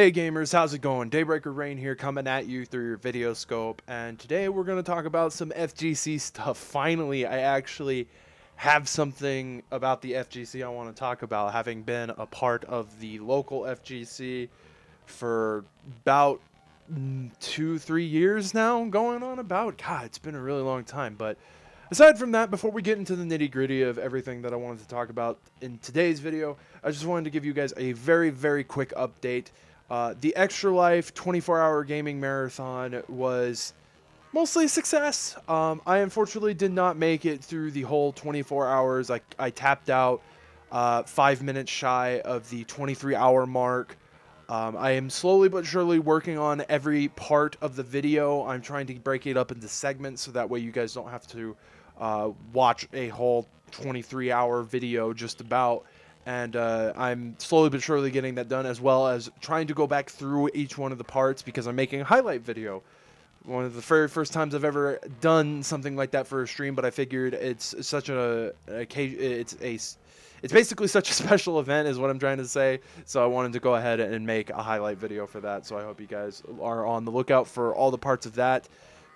Hey gamers, how's it going? Daybreaker Rein here, coming at you through your video scope, and today we're going to talk about some FGC stuff. Finally, I actually have something about the FGC I want to talk about, having been a part of the local FGC for about 2-3 years now, going on about. God, it's been a really long time, but aside from that, before we get into the nitty-gritty of everything that I wanted to talk about in today's video, I just wanted to give you guys a very quick update. The Extra Life 24-hour gaming marathon was mostly a success. I unfortunately did not make it through the whole 24 hours. I tapped out 5 minutes shy of the 23-hour mark. I am slowly but surely working on every part of the video. I'm trying to break it up into segments so that way you guys don't have to watch a whole 23-hour video just about. And I'm slowly but surely getting that done, as well as trying to go back through each one of the parts because I'm making a highlight video. One of the very first times I've ever done something like that for a stream, but I figured it's such it's basically such a special event is what I'm trying to say. So I wanted to go ahead and make a highlight video for that. So I hope you guys are on the lookout for all the parts of that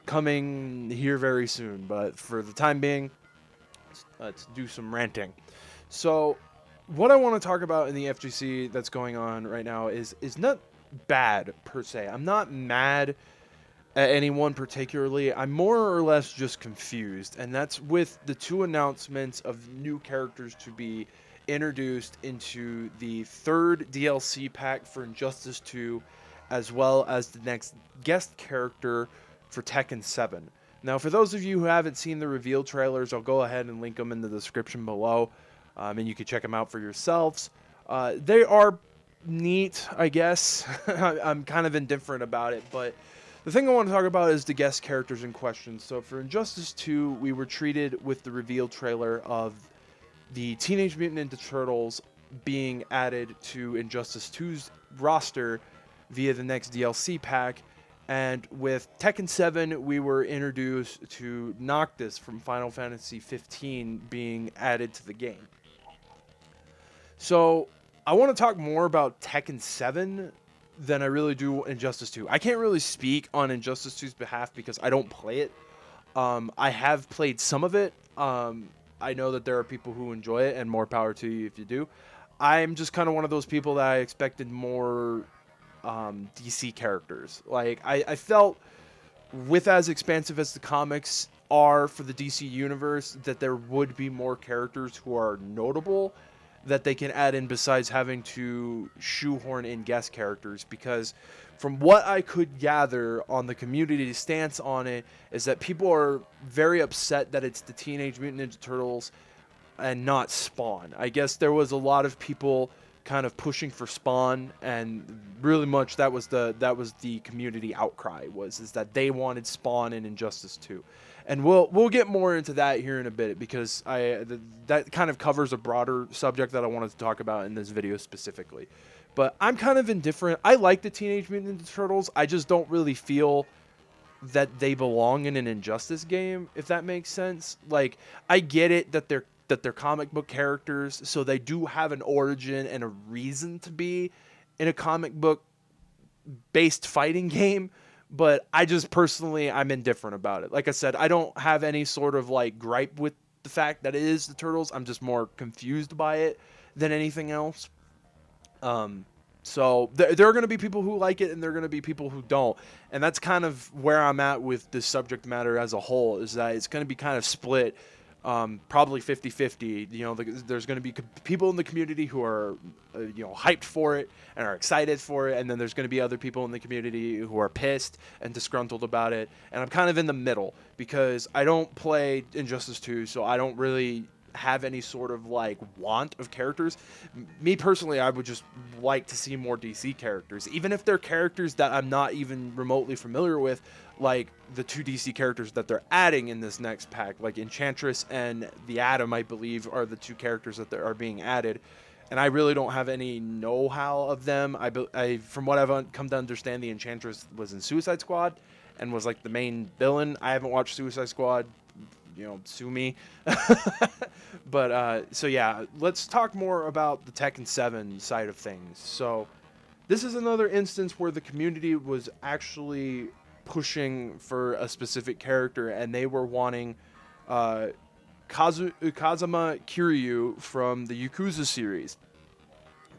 coming here very soon. But for the time being, let's do some ranting. So what I want to talk about in the FGC that's going on right now is not bad per se. I'm not mad at anyone particularly. I'm more or less just confused, and that's with the two announcements of new characters to be introduced into the third DLC pack for Injustice 2, as well as the next guest character for Tekken 7. Now, for those of you who haven't seen the reveal trailers, I'll go ahead and link them in the description below. And you can check them out for yourselves. They are neat, I guess. I'm kind of indifferent about it, but the thing I want to talk about is the guest characters in question. So for Injustice 2, we were treated with the reveal trailer of the Teenage Mutant Ninja Turtles being added to Injustice 2's roster via the next DLC pack. And with Tekken 7, we were introduced to Noctis from Final Fantasy 15 being added to the game. So I want to talk more about Tekken 7 than I really do Injustice 2. I can't really speak on Injustice 2's behalf because I don't play it. I have played some of it. I know that there are people who enjoy it, and more power to you if you do. I'm just kind of one of those people that I expected more DC characters. Like, I felt with as expansive as the comics are for the DC universe, that there would be more characters who are notable that they can add in besides having to shoehorn in guest characters, because from what I could gather on the community's stance on it is that people are very upset that it's the Teenage Mutant Ninja Turtles and not Spawn. I guess there was a lot of people kind of pushing for Spawn, and really much that was the community outcry, is that they wanted Spawn in Injustice 2. And we'll get more into that here in a bit, because that kind of covers a broader subject that I wanted to talk about in this video specifically. But I'm kind of indifferent. I like the Teenage Mutant Ninja Turtles. I just don't really feel that they belong in an Injustice game, if that makes sense. Like, I get it that they're comic book characters, so they do have an origin and a reason to be in a comic book based fighting game. But I just personally, I'm indifferent about it. Like I said, I don't have any sort of like gripe with the fact that it is the Turtles. I'm just more confused by it than anything else. So there are going to be people who like it, and there are going to be people who don't. And that's kind of where I'm at with this subject matter as a whole, is that it's going to be kind of split. Probably 50-50. You know, there's going to be people in the community who are, hyped for it and are excited for it, and then there's going to be other people in the community who are pissed and disgruntled about it. And I'm kind of in the middle because I don't play Injustice 2, so I don't really have any sort of like want of characters. Me personally, I would just like to see more DC characters, even if they're characters that I'm not even remotely familiar with, like the two DC characters that they're adding in this next pack, like Enchantress and the Atom, I believe, are the two characters that are being added. And I really don't have any know-how of them. From what I've come to understand, the Enchantress was in Suicide Squad and was like the main villain. I haven't watched Suicide Squad. Sue me. But so yeah, let's talk more about the Tekken 7 side of things. So This is another instance where the community was actually pushing for a specific character, and they were wanting uh, Kazuma Kiryu from the Yakuza series.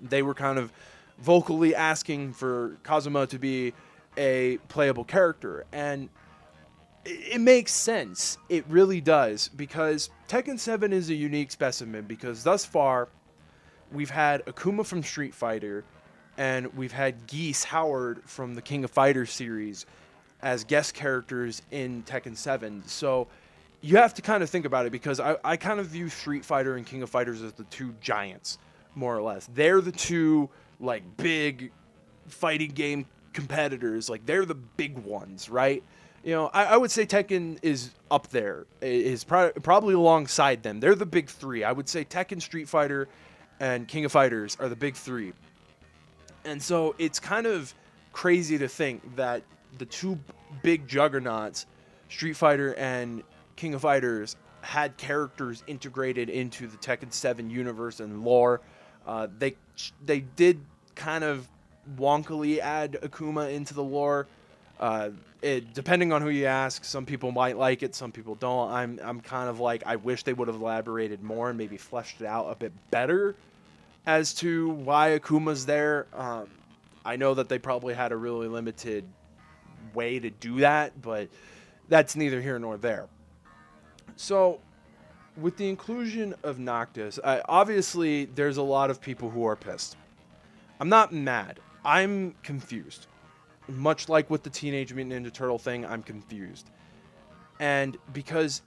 They were kind of vocally asking for Kazuma to be a playable character, and it makes sense. It really does, because Tekken 7 is a unique specimen, because thus far we've had Akuma from Street Fighter, and we've had Geese Howard from the King of Fighters series as guest characters in Tekken 7. So you have to kind of think about it, because I kind of view Street Fighter and King of Fighters as the two giants, more or less. They're the two, like, big fighting game competitors. Like, they're the big ones, right? You know, I would say Tekken is up there, is probably alongside them. They're the big three. I would say Tekken, Street Fighter, and King of Fighters are the big three. And so it's kind of crazy to think that the two big juggernauts, Street Fighter and King of Fighters, had characters integrated into the Tekken 7 universe and lore. They did kind of wonkily add Akuma into the lore. Depending on who you ask, some people might like it, some people don't. I'm kind of like, I wish they would have elaborated more and maybe fleshed it out a bit better as to why Akuma's there. I know that they probably had a really limited way to do that, but that's neither here nor there. So, with the inclusion of Noctis, obviously there's a lot of people who are pissed. I'm not mad. I'm confused. Much like with the Teenage Mutant Ninja Turtle thing, I'm confused. And because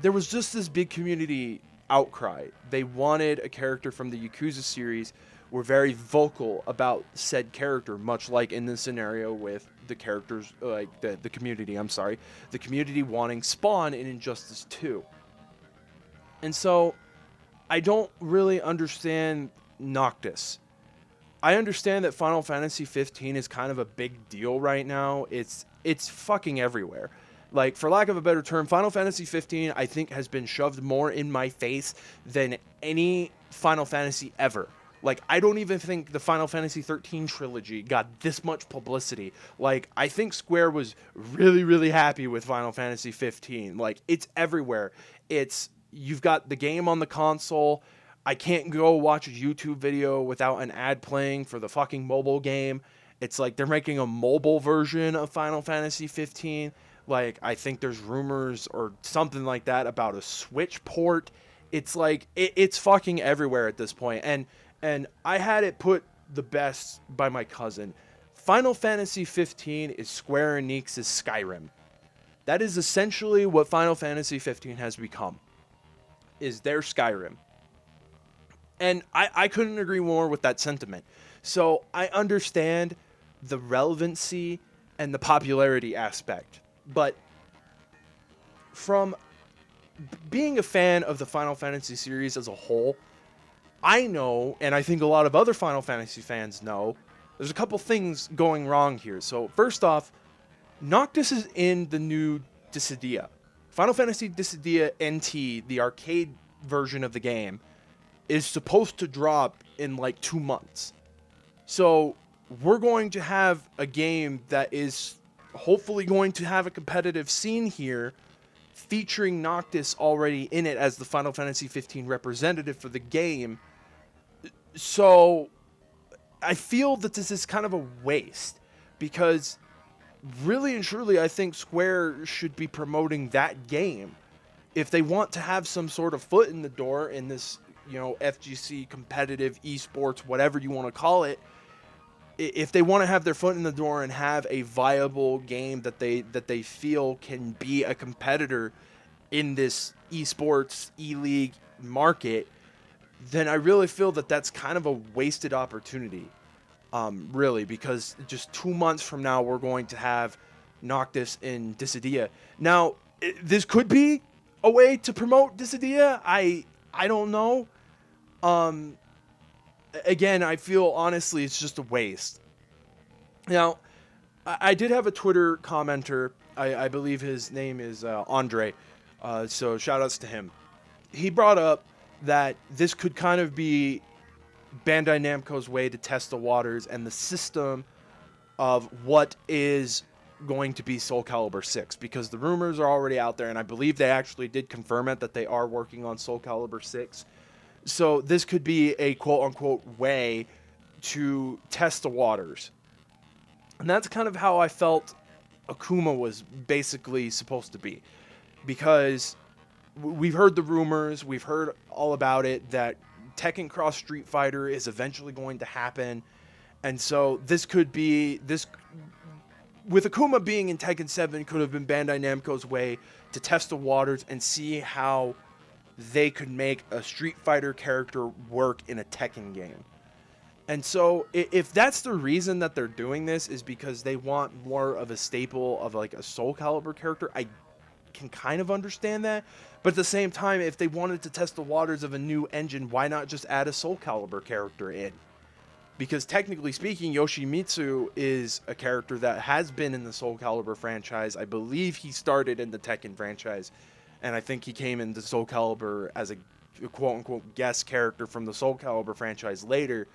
there was just this big community outcry. They wanted a character from the Yakuza series, were very vocal about said character, much like in this scenario with the characters, like the community, the community wanting Spawn in Injustice 2. And so, I don't really understand Noctis. I understand that Final Fantasy 15 is kind of a big deal right now. It's fucking everywhere. Like, for lack of a better term, Final Fantasy 15, I think, has been shoved more in my face than any Final Fantasy ever. Like, I don't even think the Final Fantasy 13 trilogy got this much publicity. Like, I think Square was really, really happy with Final Fantasy 15. Like, it's everywhere. You've got the game on the console. I can't go watch a YouTube video without an ad playing for the fucking mobile game. It's like they're making a mobile version of Final Fantasy 15. Like, I think there's rumors or something like that about a Switch port. It's like, it's fucking everywhere at this point. And I had it put the best by my cousin. Final Fantasy 15 is Square Enix's Skyrim. That is essentially what Final Fantasy 15 has become, is their Skyrim. And I couldn't agree more with that sentiment. So I understand the relevancy and the popularity aspect. But from being a fan of the Final Fantasy series as a whole, I know, and I think a lot of other Final Fantasy fans know, there's a couple things going wrong here. So first off, Noctis is in the new Dissidia. Final Fantasy Dissidia NT, the arcade version of the game, is supposed to drop in like 2 months. So we're going to have a game that is hopefully going to have a competitive scene here, featuring Noctis already in it as the Final Fantasy 15 representative for the game. So I feel that this is kind of a waste, because really and truly I think Square should be promoting that game. If they want to have some sort of foot in the door in this, FGC competitive esports, whatever you want to call it, if they want to have their foot in the door and have a viable game that they feel can be a competitor in this esports e-league market, then I really feel that that's kind of a wasted opportunity. Really, because just 2 months from now we're going to have Noctis in Dissidia. Now, this could be a way to promote Dissidia. I don't know. Again, I feel honestly it's just a waste. Now, I did have a Twitter commenter. I believe his name is Andre. So shout outs to him. He brought up that this could kind of be Bandai Namco's way to test the waters and the system of what is going to be Soul Calibur 6, because the rumors are already out there, and I believe they actually did confirm it, that they are working on Soul Calibur 6. So this could be a quote-unquote way to test the waters. And that's kind of how I felt Akuma was basically supposed to be. Because we've heard the rumors, we've heard all about it, that Tekken Cross Street Fighter is eventually going to happen. And so this could be, with Akuma being in Tekken 7, could have been Bandai Namco's way to test the waters and see how they could make a Street Fighter character work in a Tekken game. And so if that's the reason that they're doing this, is because they want more of a staple of like a Soul Calibur character, I can kind of understand that. But at the same time, if they wanted to test the waters of a new engine, why not just add a Soul Calibur character in? Because technically speaking, Yoshimitsu is a character that has been in the Soul Calibur franchise. I believe he started in the Tekken franchise, and I think he came into Soul Calibur as a quote-unquote guest character from the Soul Calibur franchise later.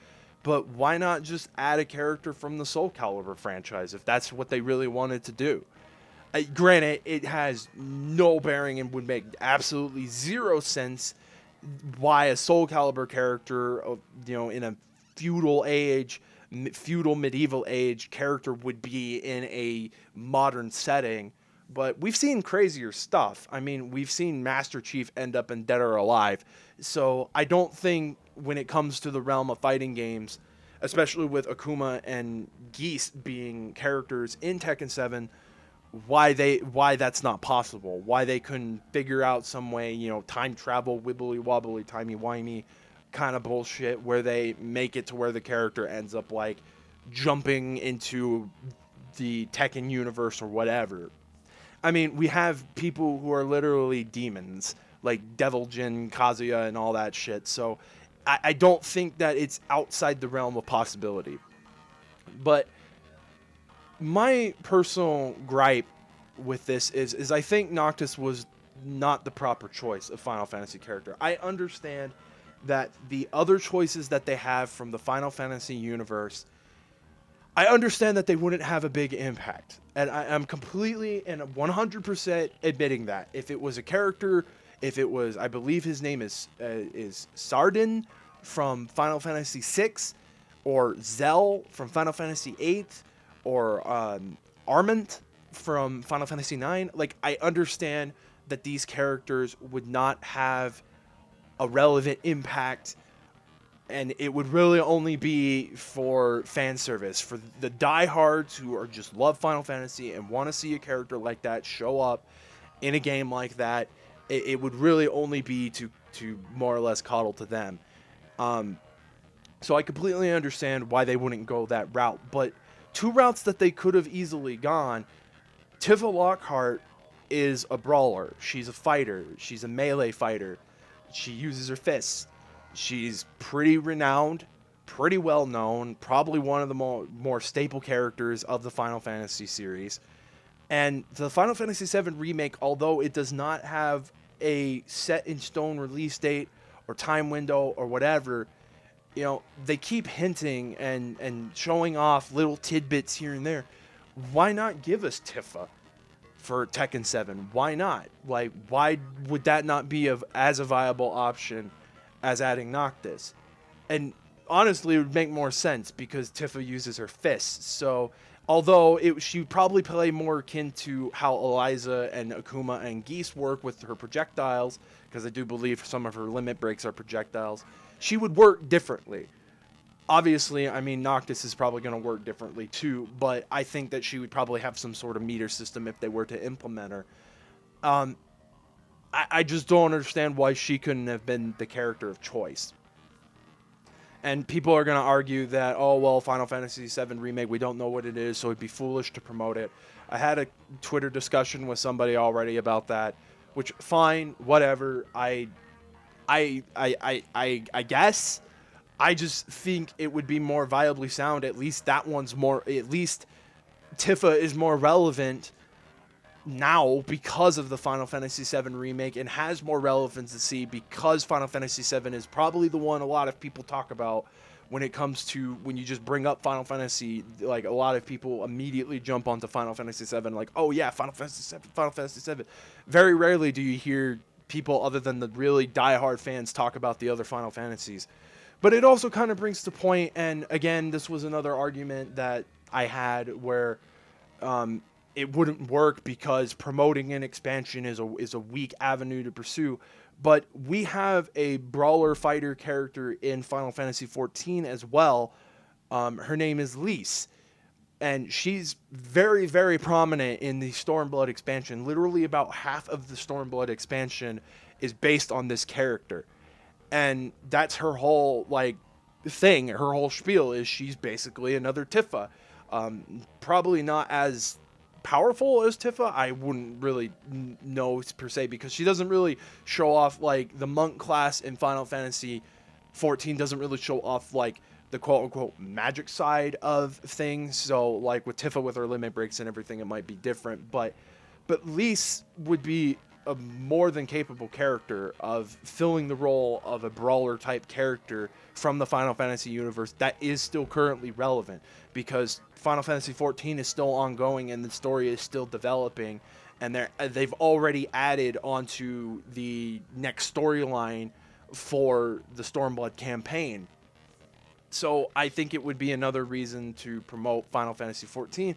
But why not just add a character from the Soul Calibur franchise if that's what they really wanted to do? Granted, it has no bearing and would make absolutely zero sense why a Soul Calibur character, in a feudal medieval age character would be in a modern setting. But we've seen crazier stuff. I mean, we've seen Master Chief end up in Dead or Alive. So I don't think when it comes to the realm of fighting games, especially with Akuma and Geese being characters in Tekken 7, why that's not possible. Why they couldn't figure out some way, time travel, wibbly wobbly, timey wimey kind of bullshit where they make it to where the character ends up like jumping into the Tekken universe or whatever. I mean, we have people who are literally demons, like Devil Jin, Kazuya, and all that shit. So I don't think that it's outside the realm of possibility. But my personal gripe with this is I think Noctis was not the proper choice of Final Fantasy character. I understand that the other choices that they have from the Final Fantasy universe, I understand that they wouldn't have a big impact. And I'm completely and 100% admitting that. If it was a character, I believe his name is Sardin from Final Fantasy VI, or Zell from Final Fantasy VIII, or Armant from Final Fantasy IX. Like, I understand that these characters would not have a relevant impact, and it would really only be for fan service, for the diehards who are just love Final Fantasy and want to see a character like that show up in a game like that. It would really only be to more or less coddle to them. So I completely understand why they wouldn't go that route. But two routes that they could have easily gone. Tifa Lockhart is a brawler. She's a fighter. She's a melee fighter. She uses her fists. She's pretty renowned, pretty well known, probably one of the more staple characters of the Final Fantasy series. And the Final Fantasy VII Remake, although it does not have a set-in-stone release date or time window or whatever, they keep hinting and showing off little tidbits here and there. Why not give us Tifa for Tekken 7? Why not? Like, why would that not be as a viable option as adding Noctis? And honestly, it would make more sense because Tifa uses her fists. So although she would probably play more akin to how Eliza and Akuma and Geese work with her projectiles, because I do believe some of her limit breaks are projectiles, she would work differently. Obviously, I mean, Noctis is probably going to work differently too, but I think that she would probably have some sort of meter system if they were to implement her. I just don't understand why she couldn't have been the character of choice. And people are going to argue that, oh, well, Final Fantasy VII Remake, we don't know what it is, so it'd be foolish to promote it. I had a Twitter discussion with somebody already about that, which, fine, whatever. I guess. I just think it would be more viably sound. At least that one's more, at least Tifa is more relevant now because of the Final Fantasy VII remake and has more relevancy because Final Fantasy VII is probably the one a lot of people talk about when it comes to when you just bring up Final Fantasy. Like, a lot of people immediately jump onto Final Fantasy VII, like, oh yeah, Final Fantasy VII, Final Fantasy VII. Very rarely do you hear people other than the really diehard fans talk about the other Final Fantasies. But it also kind of brings to point, and again, this was another argument that I had where it wouldn't work because promoting an expansion is a weak avenue to pursue. But we have a brawler fighter character in Final Fantasy XIV as well. Her name is Lise, and she's very, very prominent in the Stormblood expansion. Literally about half of the Stormblood expansion is based on this character. And that's her whole, like, thing. Her whole spiel is she's basically another Tifa. Probably not as powerful as Tifa. I wouldn't really know per se, because she doesn't really show off, like, the monk class in Final Fantasy XIV doesn't really show off, like, the quote-unquote magic side of things. So, like, with Tifa with her limit breaks and everything, it might be different. But Lise would be a more than capable character of filling the role of a brawler type character from the Final Fantasy universe that is still currently relevant, because Final Fantasy XIV is still ongoing and the story is still developing, and they've already added onto the next storyline for the Stormblood campaign. So I think it would be another reason to promote Final Fantasy XIV.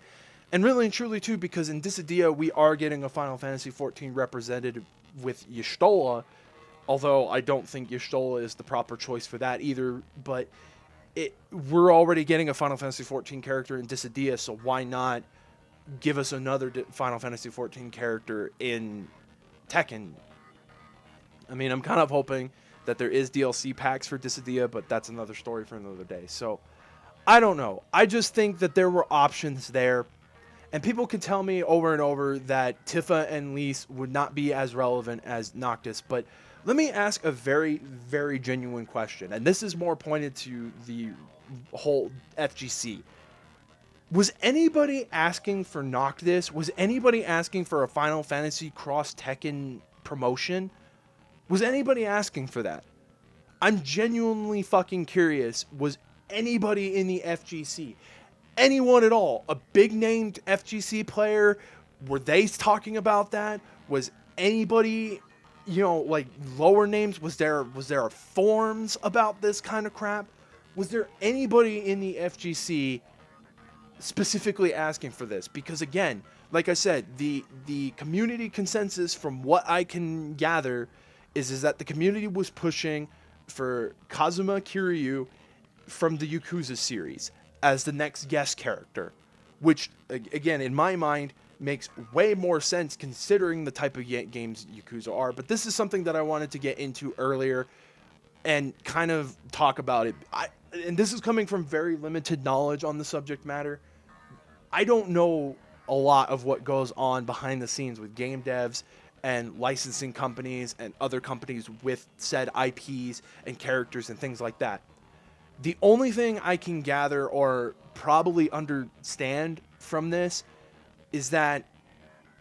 And really and truly, too, because in Dissidia, we are getting a Final Fantasy XIV represented with Y'shtola, although I don't think Y'shtola is the proper choice for that either. But we're already getting a Final Fantasy XIV character in Dissidia, so why not give us another Final Fantasy XIV character in Tekken? I mean, I'm kind of hoping that there is DLC packs for Dissidia, but that's another story for another day. So, I don't know. I just think that there were options there. And people can tell me over and over that Tifa and Lise would not be as relevant as Noctis. But let me ask a very, very genuine question. And this is more pointed to the whole FGC. Was anybody asking for Noctis? Was anybody asking for a Final Fantasy Cross Tekken promotion? Was anybody asking for that? I'm genuinely fucking curious. Was anybody in the FGC, anyone at all, a big named FGC player, were they talking about that? Was anybody, like, lower names? Was there forums about this kind of crap? Was there anybody in the FGC specifically asking for this? Because again, like I said, the community consensus from what I can gather is that the community was pushing for Kazuma Kiryu from the Yakuza series as the next guest character, which, again, in my mind, makes way more sense considering the type of games Yakuza are. But this is something that I wanted to get into earlier and kind of talk about it. And this is coming from very limited knowledge on the subject matter. I don't know a lot of what goes on behind the scenes with game devs and licensing companies and other companies with said IPs and characters and things like that. The only thing I can gather or probably understand from this is that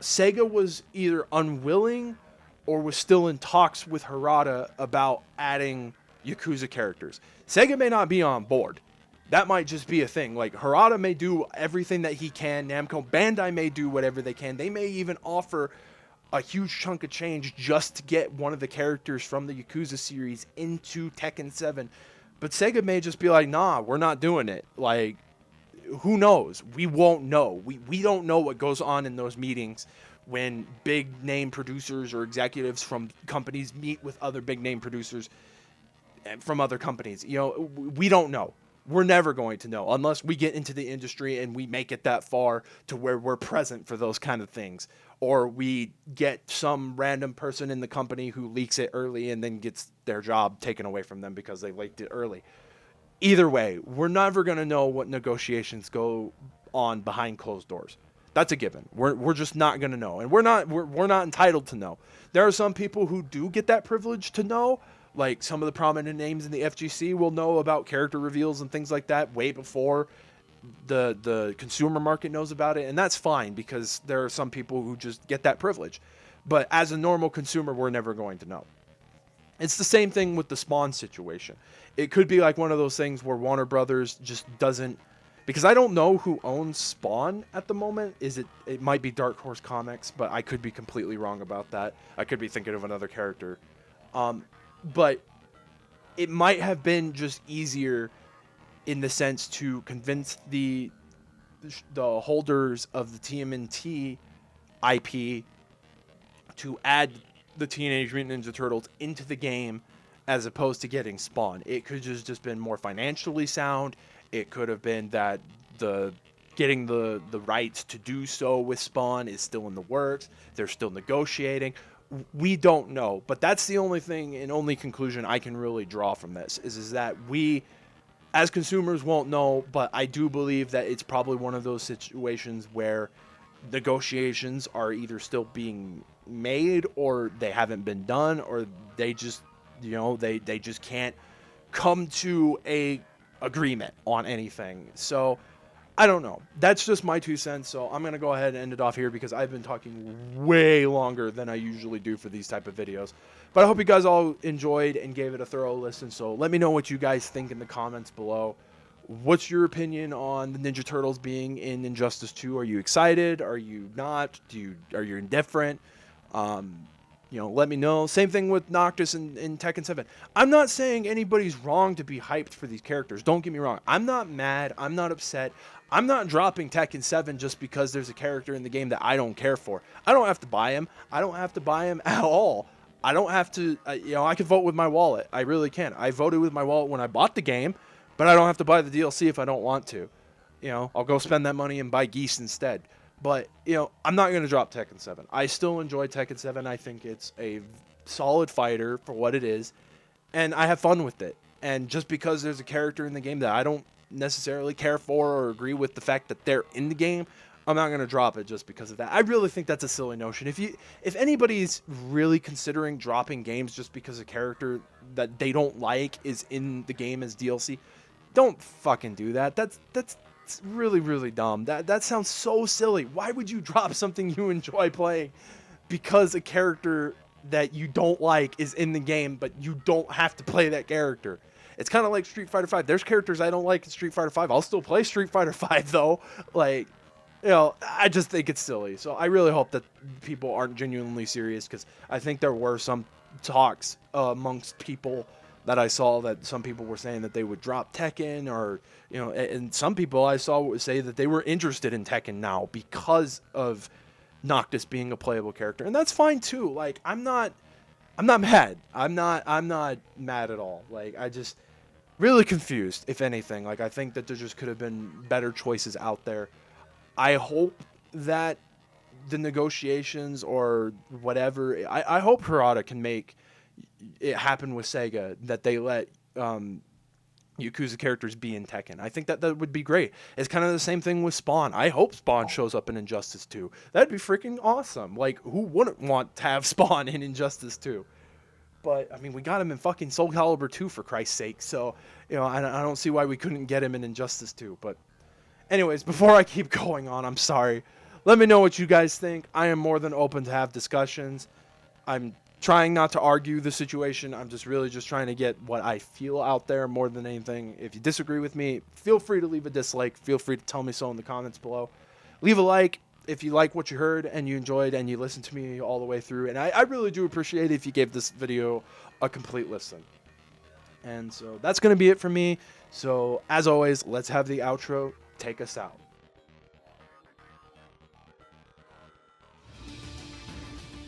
Sega was either unwilling or was still in talks with Harada about adding Yakuza characters. Sega may not be on board. That might just be a thing. Like, Harada may do everything that he can. Namco Bandai may do whatever they can. They may even offer a huge chunk of change just to get one of the characters from the Yakuza series into Tekken 7. But Sega may just be like, nah, we're not doing it. Like, who knows? We won't know. We don't know what goes on in those meetings when big name producers or executives from companies meet with other big name producers from other companies. We don't know. We're never going to know unless we get into the industry and we make it that far to where we're present for those kind of things. Or we get some random person in the company who leaks it early and then gets their job taken away from them because they leaked it early. Either way, we're never going to know what negotiations go on behind closed doors. That's a given. We're just not going to know. And we're not entitled to know. There are some people who do get that privilege to know. Like, some of the prominent names in the FGC will know about character reveals and things like that way before the consumer market knows about it, and that's fine because there are some people who just get that privilege. But as a normal consumer, we're never going to know. It's the same thing with the Spawn situation. It could be like one of those things where Warner Brothers just doesn't, because I don't know who owns Spawn at the moment. It might be Dark Horse Comics, but I could be completely wrong about that. I could be thinking of another character. But it might have been just easier in the sense to convince the holders of the TMNT IP to add the Teenage Mutant Ninja Turtles into the game as opposed to getting Spawn. It could just been more financially sound. It could have been that getting the rights to do so with Spawn is still in the works. They're still negotiating. We don't know, but that's the only thing and only conclusion I can really draw from this is that we as consumers won't know, but I do believe that it's probably one of those situations where negotiations are either still being made or they haven't been done, or they just, they just can't come to a agreement on anything. So I don't know. That's just my 2 cents. So I'm going to go ahead and end it off here because I've been talking way longer than I usually do for these type of videos. But I hope you guys all enjoyed and gave it a thorough listen. So let me know what you guys think in the comments below. What's your opinion on the Ninja Turtles being in Injustice 2? Are you excited? Are you not? Are you indifferent? Let me know. Same thing with Noctis in Tekken 7. I'm not saying anybody's wrong to be hyped for these characters. Don't get me wrong. I'm not mad. I'm not upset. I'm not dropping Tekken 7 just because there's a character in the game that I don't care for. I don't have to buy him. I don't have to buy him at all. I don't have to, I can vote with my wallet. I really can. I voted with my wallet when I bought the game, but I don't have to buy the DLC if I don't want to. I'll go spend that money and buy Geese instead. But, I'm not going to drop Tekken 7. I still enjoy Tekken 7. I think it's a solid fighter for what it is, and I have fun with it. And just because there's a character in the game that I don't necessarily care for or agree with the fact that they're in the game, I'm not going to drop it just because of that. I really think that's a silly notion. If anybody's really considering dropping games just because a character that they don't like is in the game as DLC, don't fucking do that. That's really, really dumb. That sounds so silly. Why would you drop something you enjoy playing because a character that you don't like is in the game, but you don't have to play that character? It's kind of like Street Fighter V. There's characters I don't like in Street Fighter V. I'll still play Street Fighter V though. I just think it's silly. So I really hope that people aren't genuinely serious, because I think there were some talks amongst people that I saw that some people were saying that they would drop Tekken, or and some people I saw say that they were interested in Tekken now because of Noctis being a playable character, and that's fine too. Like, I'm not mad. I'm not mad at all. Like, I just really confused, if anything. Like, I think that there just could have been better choices out there. I hope that the negotiations or whatever, I hope Harada can make it happen with Sega, that they let Yakuza characters be in Tekken. I think that would be great. It's kind of the same thing with Spawn. I hope Spawn shows up in Injustice 2. That'd be freaking awesome. Like, who wouldn't want to have Spawn in Injustice 2? But, I mean, we got him in fucking Soul Calibur 2, for Christ's sake. So, I don't see why we couldn't get him in Injustice 2. But anyways, before I keep going on, I'm sorry. Let me know what you guys think. I am more than open to have discussions. I'm trying not to argue the situation. I'm just really just trying to get what I feel out there more than anything. If you disagree with me, feel free to leave a dislike. Feel free to tell me so in the comments below. Leave a like if you like what you heard and you enjoyed and you listened to me all the way through. And I really do appreciate it if you gave this video a complete listen. And so that's going to be it for me. So as always, let's have the outro take us out.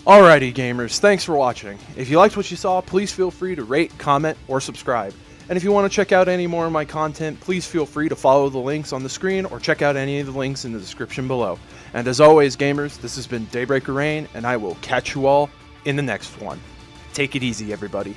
Alrighty gamers, thanks for watching. If you liked what you saw, please feel free to rate, comment, or subscribe. And if you want to check out any more of my content, please feel free to follow the links on the screen or check out any of the links in the description below. And as always gamers, this has been Daybreaker Rein, and I will catch you all in the next one. Take it easy everybody.